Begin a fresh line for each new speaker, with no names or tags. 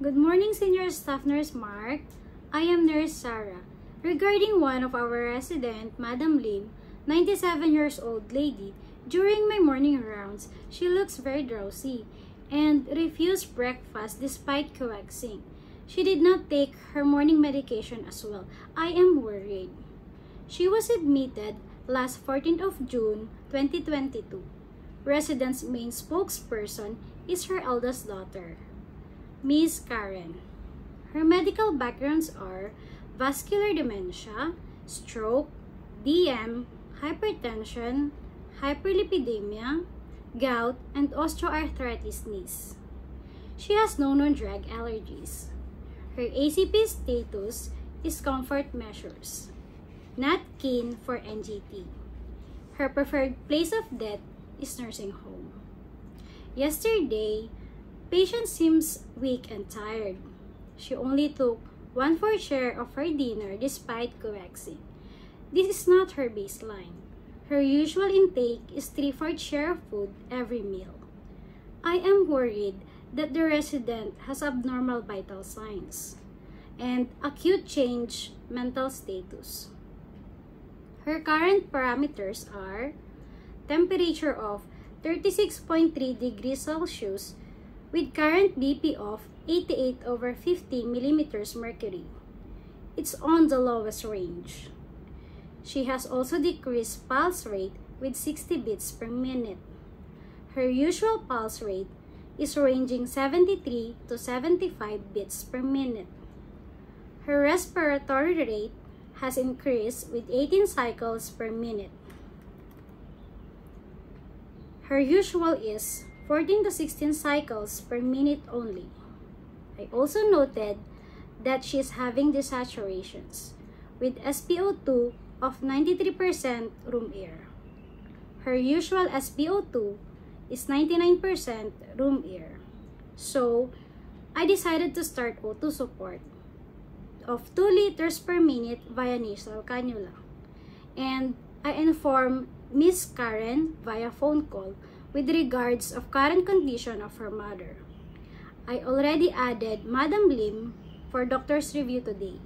Good morning, Senior Staff Nurse Mark. I am Nurse Sarah. Regarding one of our resident, Madam Lim, 97 years old lady, during my morning rounds, she looks very drowsy and refused breakfast despite coaxing. She did not take her morning medication as well. I am worried. She was admitted last 14th of June, 2022. Resident's main spokesperson is her eldest daughter, Miss Karen. Her medical backgrounds are vascular dementia, stroke, DM, hypertension, hyperlipidemia, gout, and osteoarthritis knees. She has no known drug allergies. Her ACP status is comfort measures, not keen for NGT. Her preferred place of death is nursing home. Yesterday, patient seems weak and tired. She only took 1/4 share of her dinner despite coaxing. This is not her baseline. Her usual intake is 3/4 share of food every meal. I am worried that the resident has abnormal vital signs and acute change mental status. Her current parameters are temperature of 36.3 degrees Celsius with current BP of 88/50 millimeters mercury. It's on the lowest range. She has also decreased pulse rate with 60 beats per minute. Her usual pulse rate is ranging 73 to 75 beats per minute. Her respiratory rate has increased with 18 cycles per minute. Her usual is 14 to 16 cycles per minute only. I also noted that she is having desaturations with SpO2 of 93% room air. Her usual SpO2 is 99% room air. So, I decided to start O2 support of 2 liters per minute via nasal cannula. And I informed Miss Karen via phone call with regards of current condition of her mother. I already added Madam Lim for doctor's review today.